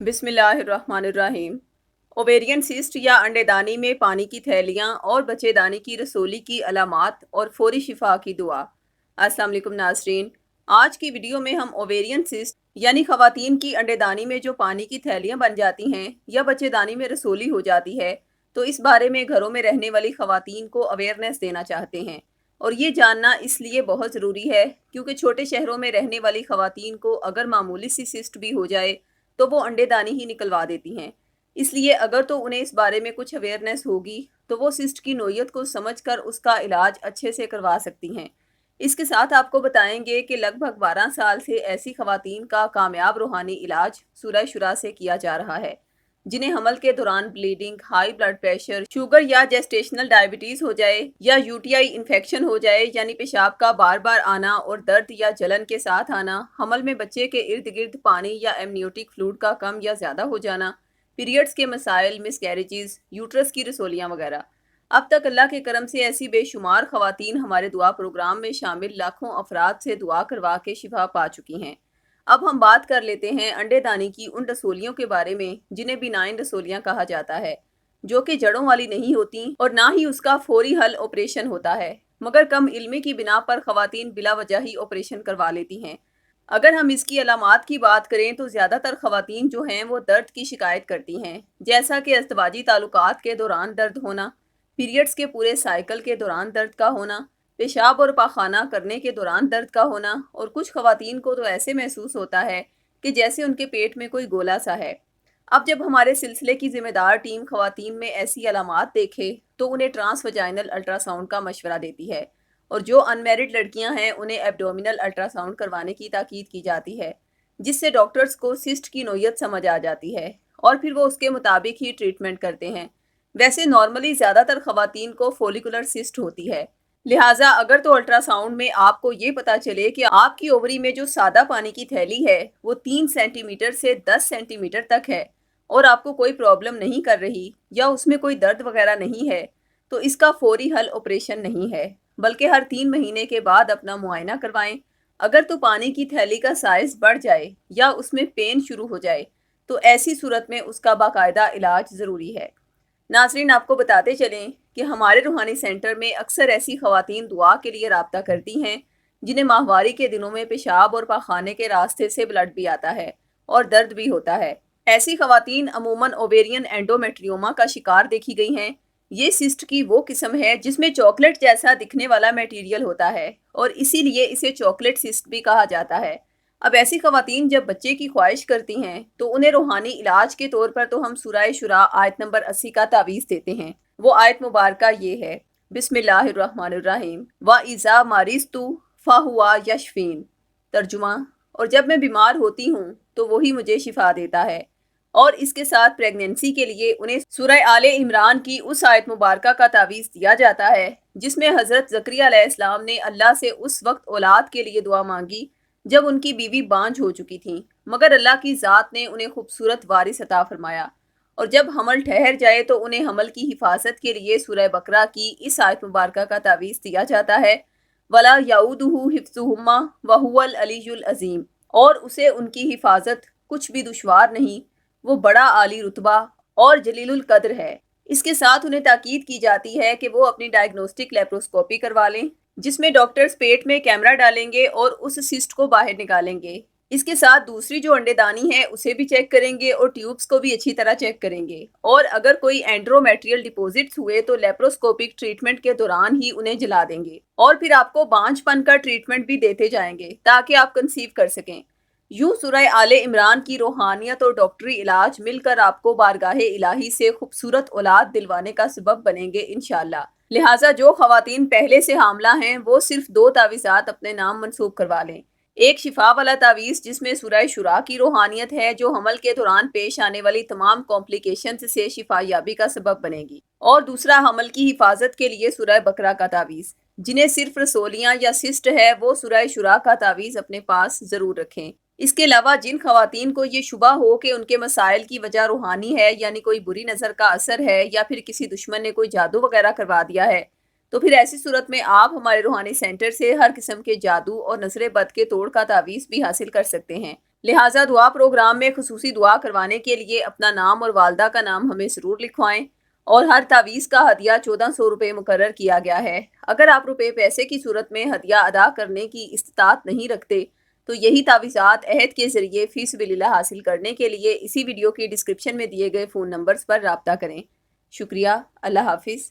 बिस्मिल्लाहिर्रहमानिर्रहीम। Ovarian cyst या अंडेदानी में पानी की थैलियाँ और बच्चेदानी की रसोली की अलामात और फौरी शिफा की दुआ। अस्सलाम वालेकुम नाज़रीन, आज की वीडियो में हम ओवेरियन सिस्ट यानी ख़वातीन की अंडेदानी में जो पानी की थैलियाँ बन जाती हैं या बच्चेदानी में रसोली हो जाती है, तो इस बारे में घरों में रहने वाली ख़वातीन को अवेयरनेस देना चाहते हैं। और ये जानना इसलिए बहुत ज़रूरी है क्योंकि छोटे शहरों में रहने वाली ख़वातीन को अगर मामूली सी सिस्ट भी हो जाए तो वो अंडेदानी ही निकलवा देती हैं। इसलिए अगर तो उन्हें इस बारे में कुछ अवेयरनेस होगी तो वो सिस्ट की नोयत को समझकर उसका इलाज अच्छे से करवा सकती हैं। इसके साथ आपको बताएंगे कि लगभग 12 साल से ऐसी खवातीन का कामयाब रूहानी इलाज सूरह शुरा से किया जा रहा है जिन्हें हमल के दौरान bleeding, high blood pressure, sugar या जेस्टेशनल डायबिटीज़ हो जाए या यूटीआई इन्फेक्शन हो जाए यानी पेशाब का बार बार आना और दर्द या जलन के साथ आना, हमल में बच्चे के इर्द गिर्द पानी या एमनियोटिक फ्लूइड का कम या ज़्यादा हो जाना, पीरियड्स के मसाइल, मिसकैरेजेस, यूट्रस की रसोलियाँ वगैरह। अब तक अल्लाह के करम से ऐसी बेशुमार खवातीन हमारे दुआ प्रोग्राम में शामिल लाखों अफराद से दुआ करवा के शिफा पा चुकी हैं। अब हम बात कर लेते हैं अंडेदानी की उन रसोलियों के बारे में जिन्हें बिनाइन रसोलियां कहा जाता है, जो कि जड़ों वाली नहीं होती और ना ही उसका फौरी हल ऑपरेशन होता है, मगर कम इल्मी की बिना पर खवातीन बिला वजह ही ऑपरेशन करवा लेती हैं। अगर हम इसकी अलामात की बात करें तो ज़्यादातर खवातीन जो हैं वो दर्द की शिकायत करती हैं, जैसा कि अज़दवाजी ताल्लुकात के दौरान दर्द होना, पीरियड्स के पूरे साइकिल के दौरान दर्द का होना, पेशाब और पाखाना करने के दौरान दर्द का होना, और कुछ खवातीन को तो ऐसे महसूस होता है कि जैसे उनके पेट में कोई गोला सा है। अब जब हमारे सिलसिले की ज़िम्मेदार टीम खवातीन में ऐसी अलामात देखे तो उन्हें ट्रांसवजाइनल अल्ट्रासाउंड का मशवरा देती है, और जो अनमेरिड लड़कियां हैं उन्हें एब्डोमिनल अल्ट्रासाउंड करवाने की ताकीद की जाती है, जिससे डॉक्टर्स को सिस्ट की नोयत समझ आ जाती है और फिर वो उसके मुताबिक ही ट्रीटमेंट करते हैं। वैसे नॉर्मली ज़्यादातर खवातीन को फोलिकुलर सिस्ट होती है, लिहाजा अगर तो अल्ट्रासाउंड में आपको ये पता चले कि आपकी ओवरी में जो सादा पानी की थैली है वो 3 सेंटीमीटर से 10 सेंटीमीटर तक है और आपको कोई प्रॉब्लम नहीं कर रही या उसमें कोई दर्द वगैरह नहीं है, तो इसका फौरी हल ऑपरेशन नहीं है, बल्कि हर 3 महीने के बाद अपना मुआयना करवाएं। अगर तो पानी की थैली का साइज बढ़ जाए या उसमें पेन शुरू हो जाए तो ऐसी सूरत में उसका बाकायदा इलाज ज़रूरी है। नाजरीन, आपको बताते चलें कि हमारे रूहानी सेंटर में अक्सर ऐसी खवातीन दुआ के लिए रब्ता करती हैं जिन्हें माहवारी के दिनों में पेशाब और पाखाने के रास्ते से ब्लड भी आता है और दर्द भी होता है। ऐसी खवातीन अमूमन ओवेरियन एंडोमेट्रियोमा का शिकार देखी गई हैं। ये सिस्ट की वो किस्म है जिसमें चॉकलेट जैसा दिखने वाला मटेरियल होता है और इसीलिए इसे चॉकलेट सिस्ट भी कहा जाता है। अब ऐसी खवातीन जब बच्चे की ख्वाहिश करती हैं तो उन्हें रूहानी इलाज के तौर पर तो हम सूरह शुरा आयत नंबर 80 का तावीज़ देते हैं। वो आयत मुबारका ये है, बिस्मिल्लाहिर्रहमानिर्रहीम व इज़ा मारिस्तु फ़हुवा यशफीन। तर्जुमा, और जब मैं बीमार होती हूँ तो वही मुझे शिफा देता है। और इसके साथ प्रेगनेंसी के लिए उन्हें सूरह आले इमरान की उस आयत मुबारका का तावीज़ दिया जाता है जिसमें हज़रत ज़करिया अलैहिस्सलाम ने अल्लाह से उस वक्त औलाद के लिए दुआ मांगी जब उनकी बीवी बांझ हो चुकी थी, मगर अल्लाह की ज़ात ने उन्हें खूबसूरत वारिस अता फरमाया। और जब हमल ठहर जाए तो उन्हें हमल की हिफाजत के लिए सूरह बकरा की इस आयत मुबारका का तावीज़ दिया जाता है, वला याऊदुहु हिफ्ज़ुहुमा व हुवल अलीयुल अज़ीम। और उसे उनकी हिफाजत कुछ भी दुश्वार नहीं, वो बड़ा आली रुतबा और जलीलुल कद्र है। इसके साथ उन्हें ताकीद की जाती है कि वो अपनी डायग्नोस्टिक लेप्रोस्कोपी करवा लें, जिसमें डॉक्टर्स पेट में कैमरा डालेंगे और उस सिस्ट को बाहर निकालेंगे। इसके साथ दूसरी जो अंडेदानी है उसे भी चेक करेंगे और ट्यूब्स को भी अच्छी तरह चेक करेंगे, और अगर कोई एंड्रोमेट्रियल डिपॉजिट्स हुए तो लेप्रोस्कोपिक ट्रीटमेंट के दौरान ही उन्हें जला देंगे और फिर आपको बांझपन का ट्रीटमेंट भी देते जाएंगे ताकि आप कंसीव कर सकें। यूं सूरह आले इमरान की रूहानियत और डॉक्टरी इलाज मिलकर आपको बारगाहे इलाही से खूबसूरत औलाद दिलवाने का सबब बनेंगे इंशाअल्लाह। लिहाजा जो खवातीन पहले से हामला हैं वो सिर्फ 2 तावीज़ात अपने नाम मंसूब करवा लें। एक शिफा वाला तावीज़ जिसमें सूरह शुरा की रूहानियत है जो हमल के दौरान पेश आने वाली तमाम कॉम्प्लिकेशंस से शिफा याबी का सबब बनेगी, और दूसरा हमल की हिफाजत के लिए सूरह बकरा का तावीज़। जिन्हें सिर्फ रसोलियाँ या सिस्ट है वो सूरह शुरा का तावीज़ अपने पास ज़रूर रखें। इसके अलावा जिन खवातीन को ये शुबा हो कि उनके मसाइल की वजह रूहानी है, यानी कोई बुरी नज़र का असर है या फिर किसी दुश्मन ने कोई जादू वगैरह करवा दिया है, तो फिर ऐसी सूरत में आप हमारे रूहानी सेंटर से हर किस्म के जादू और नजर बद के तोड़ का तावीज़ भी हासिल कर सकते हैं। لہٰذا دعا پروگرام میں خصوصی دعا کروانے کے لیے اپنا نام اور والدہ کا نام ہمیں ضرور لکھوائیں، اور ہر تعویذ کا ہدیہ 1400 روپے مقرر کیا گیا ہے۔ اگر آپ روپے پیسے کی صورت میں ہدیہ ادا کرنے کی استطاعت نہیں رکھتے تو یہی تعویذات عہد کے ذریعے فی سبیل اللہ حاصل کرنے کے لیے اسی ویڈیو کی ڈسکرپشن میں دیے گئے فون نمبرز پر رابطہ کریں۔ شکریہ۔ اللہ حافظ۔